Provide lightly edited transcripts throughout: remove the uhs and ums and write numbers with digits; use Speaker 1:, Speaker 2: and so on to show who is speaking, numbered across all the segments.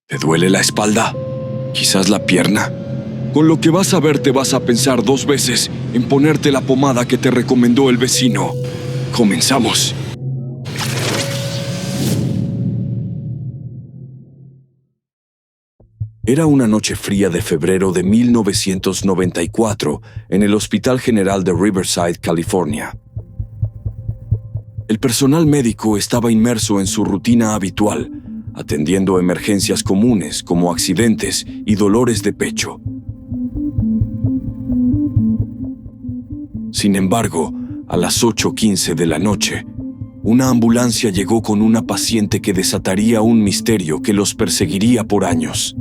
Speaker 1: ¿Te duele la espalda? ¿Quizás la pierna? Con lo que vas a ver te vas a pensar 2 veces en ponerte la pomada que te recomendó el vecino. ¡Comenzamos! Era una noche fría de febrero de 1994 en el Hospital General de Riverside, California. El personal médico estaba inmerso en su rutina habitual, atendiendo emergencias comunes como accidentes y dolores de pecho. Sin embargo, a las 8:15 de la noche, una ambulancia llegó con una paciente que desataría un misterio que los perseguiría por años.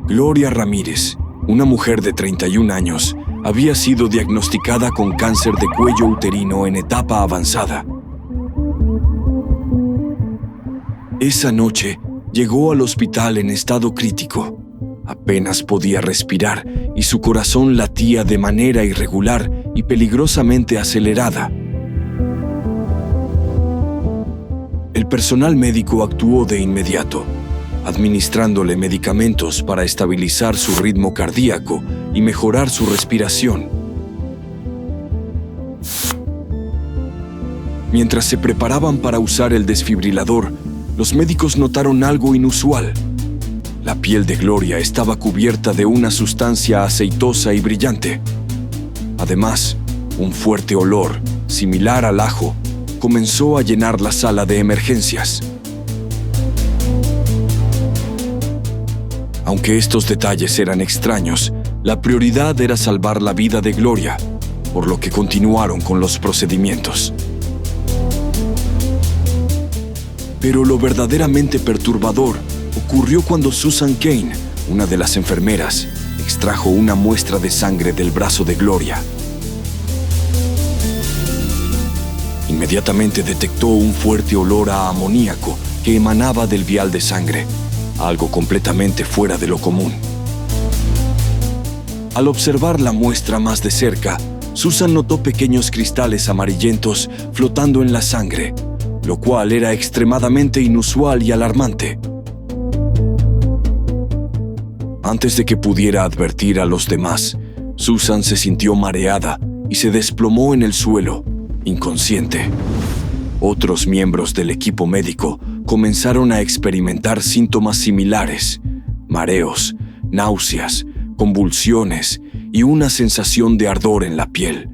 Speaker 1: Gloria Ramírez, una mujer de 31 años, había sido diagnosticada con cáncer de cuello uterino en etapa avanzada. Esa noche llegó al hospital en estado crítico. Apenas podía respirar y su corazón latía de manera irregular y peligrosamente acelerada. El personal médico actuó de inmediato, administrándole medicamentos para estabilizar su ritmo cardíaco y mejorar su respiración. Mientras se preparaban para usar el desfibrilador, los médicos notaron algo inusual. La piel de Gloria estaba cubierta de una sustancia aceitosa y brillante. Además, un fuerte olor, similar al ajo, comenzó a llenar la sala de emergencias. Aunque estos detalles eran extraños, la prioridad era salvar la vida de Gloria, por lo que continuaron con los procedimientos. Pero lo verdaderamente perturbador ocurrió cuando Susan Cain, una de las enfermeras, extrajo una muestra de sangre del brazo de Gloria. Inmediatamente detectó un fuerte olor a amoníaco que emanaba del vial de sangre, algo completamente fuera de lo común. Al observar la muestra más de cerca, Susan notó pequeños cristales amarillentos flotando en la sangre, lo cual era extremadamente inusual y alarmante. Antes de que pudiera advertir a los demás, Susan se sintió mareada y se desplomó en el suelo, inconsciente. Otros miembros del equipo médico comenzaron a experimentar síntomas similares: mareos, náuseas, convulsiones y una sensación de ardor en la piel.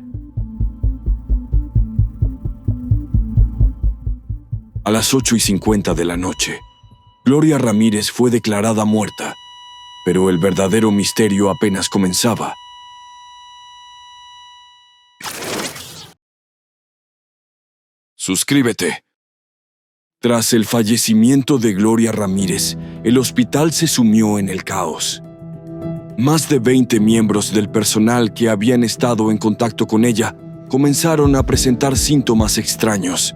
Speaker 1: A las 8:50 de la noche, Gloria Ramírez fue declarada muerta, pero el verdadero misterio apenas comenzaba. Suscríbete. Tras el fallecimiento de Gloria Ramírez, el hospital se sumió en el caos. Más de 20 miembros del personal que habían estado en contacto con ella comenzaron a presentar síntomas extraños.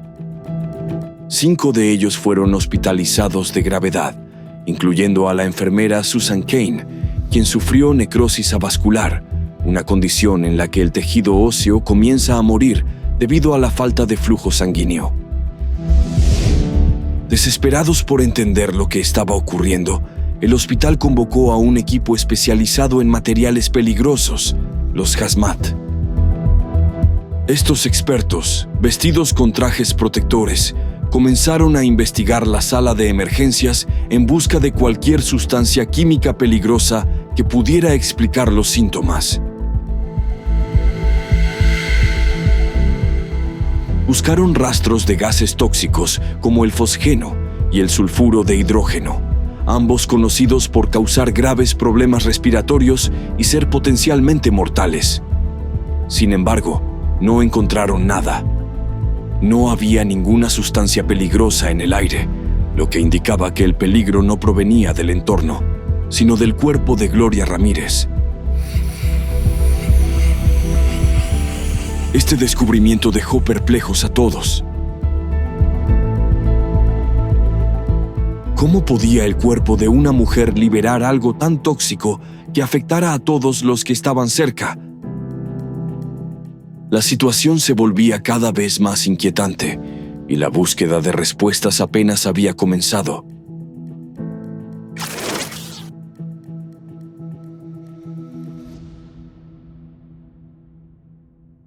Speaker 1: 5 de ellos fueron hospitalizados de gravedad, incluyendo a la enfermera Susan Cain, quien sufrió necrosis avascular, una condición en la que el tejido óseo comienza a morir debido a la falta de flujo sanguíneo. Desesperados por entender lo que estaba ocurriendo, el hospital convocó a un equipo especializado en materiales peligrosos, los hazmat. Estos expertos, vestidos con trajes protectores, comenzaron a investigar la sala de emergencias en busca de cualquier sustancia química peligrosa que pudiera explicar los síntomas. Buscaron rastros de gases tóxicos como el fosgeno y el sulfuro de hidrógeno, ambos conocidos por causar graves problemas respiratorios y ser potencialmente mortales. Sin embargo, no encontraron nada. No había ninguna sustancia peligrosa en el aire, lo que indicaba que el peligro no provenía del entorno, sino del cuerpo de Gloria Ramírez. Este descubrimiento dejó perplejos a todos. ¿Cómo podía el cuerpo de una mujer liberar algo tan tóxico que afectara a todos los que estaban cerca? La situación se volvía cada vez más inquietante, y la búsqueda de respuestas apenas había comenzado.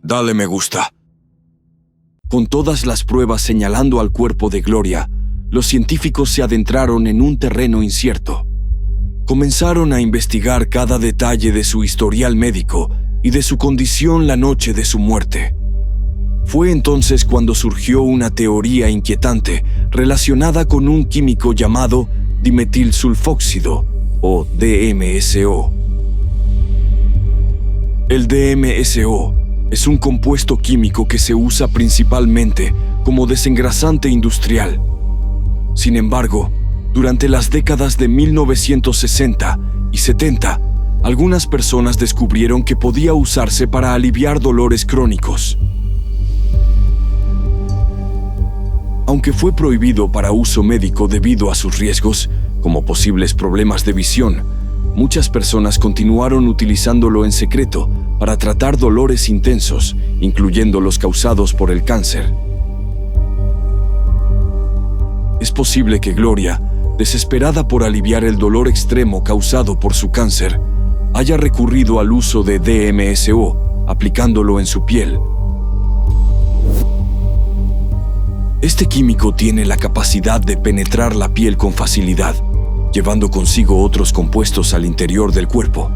Speaker 1: Dale me gusta. Con todas las pruebas señalando al cuerpo de Gloria, los científicos se adentraron en un terreno incierto. Comenzaron a investigar cada detalle de su historial médico y de su condición la noche de su muerte. Fue entonces cuando surgió una teoría inquietante relacionada con un químico llamado dimetilsulfóxido o DMSO. El DMSO es un compuesto químico que se usa principalmente como desengrasante industrial. Sin embargo, durante las décadas de 1960 y 70, algunas personas descubrieron que podía usarse para aliviar dolores crónicos. Aunque fue prohibido para uso médico debido a sus riesgos, como posibles problemas de visión, muchas personas continuaron utilizándolo en secreto para tratar dolores intensos, incluyendo los causados por el cáncer. Es posible que Gloria, desesperada por aliviar el dolor extremo causado por su cáncer, haya recurrido al uso de DMSO, aplicándolo en su piel. Este químico tiene la capacidad de penetrar la piel con facilidad, llevando consigo otros compuestos al interior del cuerpo.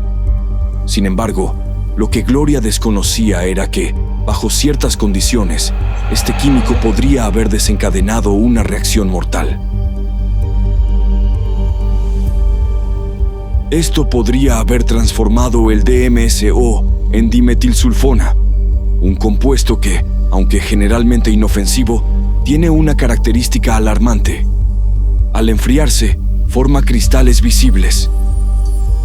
Speaker 1: Sin embargo, lo que Gloria desconocía era que, bajo ciertas condiciones, este químico podría haber desencadenado una reacción mortal. Esto podría haber transformado el DMSO en dimetilsulfona, un compuesto que, aunque generalmente inofensivo, tiene una característica alarmante. Al enfriarse, forma cristales visibles.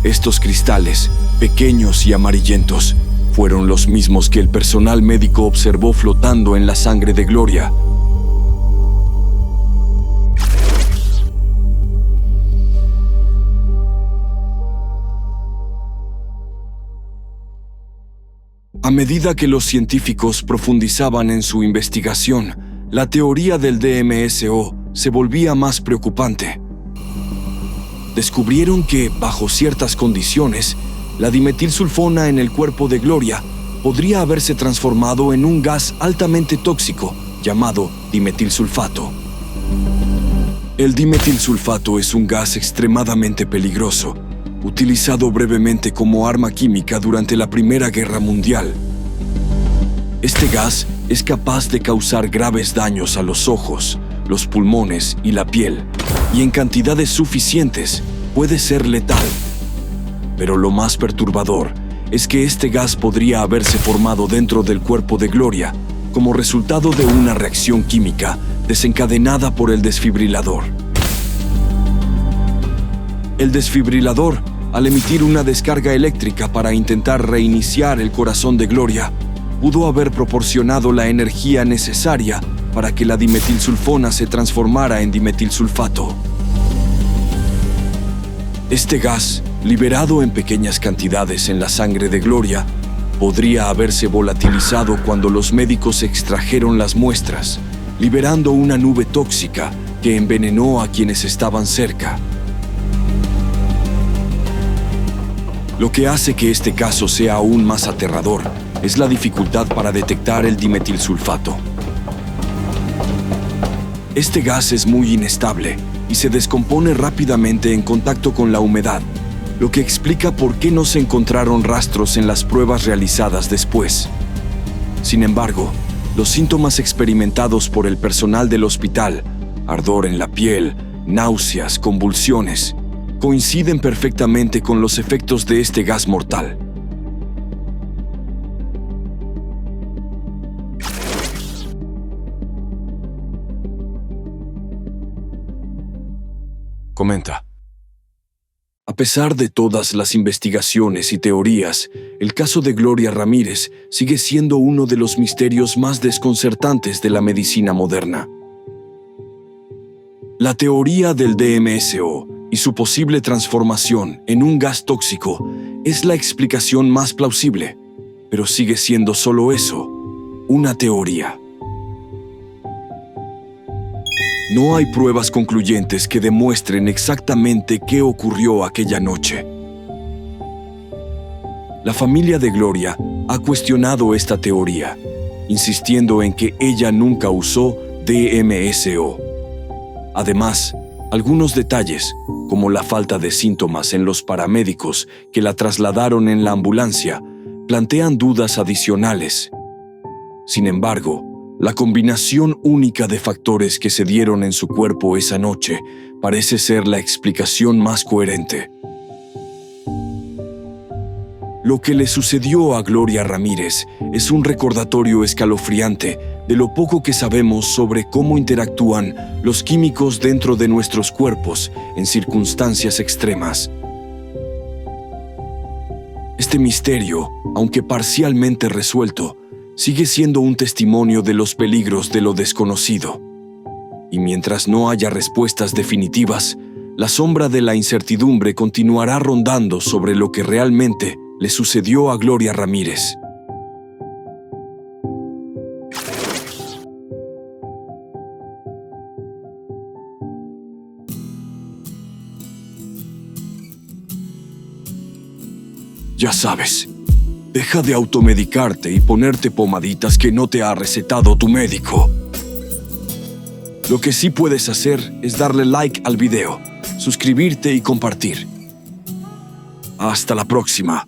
Speaker 1: Estos cristales, pequeños y amarillentos, fueron los mismos que el personal médico observó flotando en la sangre de Gloria. A medida que los científicos profundizaban en su investigación, la teoría del DMSO se volvía más preocupante. Descubrieron que, bajo ciertas condiciones, la dimetilsulfona en el cuerpo de Gloria podría haberse transformado en un gas altamente tóxico llamado dimetilsulfato. El dimetilsulfato es un gas extremadamente peligroso, utilizado brevemente como arma química durante la Primera Guerra Mundial. Este gas es capaz de causar graves daños a los ojos, los pulmones y la piel, y en cantidades suficientes puede ser letal. Pero lo más perturbador es que este gas podría haberse formado dentro del cuerpo de Gloria como resultado de una reacción química desencadenada por el desfibrilador. El desfibrilador, al emitir una descarga eléctrica para intentar reiniciar el corazón de Gloria, pudo haber proporcionado la energía necesaria para que la dimetilsulfona se transformara en dimetilsulfato. Este gas, liberado en pequeñas cantidades en la sangre de Gloria, podría haberse volatilizado cuando los médicos extrajeron las muestras, liberando una nube tóxica que envenenó a quienes estaban cerca. Lo que hace que este caso sea aún más aterrador es la dificultad para detectar el dimetilsulfato. Este gas es muy inestable y se descompone rápidamente en contacto con la humedad, lo que explica por qué no se encontraron rastros en las pruebas realizadas después. Sin embargo, los síntomas experimentados por el personal del hospital, ardor en la piel, náuseas, convulsiones, coinciden perfectamente con los efectos de este gas mortal. Comenta. A pesar de todas las investigaciones y teorías, el caso de Gloria Ramírez sigue siendo uno de los misterios más desconcertantes de la medicina moderna. La teoría del DMSO y su posible transformación en un gas tóxico es la explicación más plausible, pero sigue siendo solo eso, una teoría. No hay pruebas concluyentes que demuestren exactamente qué ocurrió aquella noche. La familia de Gloria ha cuestionado esta teoría, insistiendo en que ella nunca usó DMSO. Además, algunos detalles, como la falta de síntomas en los paramédicos que la trasladaron en la ambulancia, plantean dudas adicionales. Sin embargo, la combinación única de factores que se dieron en su cuerpo esa noche parece ser la explicación más coherente. Lo que le sucedió a Gloria Ramírez es un recordatorio escalofriante de lo poco que sabemos sobre cómo interactúan los químicos dentro de nuestros cuerpos en circunstancias extremas. Este misterio, aunque parcialmente resuelto, sigue siendo un testimonio de los peligros de lo desconocido. Y mientras no haya respuestas definitivas, la sombra de la incertidumbre continuará rondando sobre lo que realmente le sucedió a Gloria Ramírez. Ya sabes, deja de automedicarte y ponerte pomaditas que no te ha recetado tu médico. Lo que sí puedes hacer es darle like al video, suscribirte y compartir. Hasta la próxima.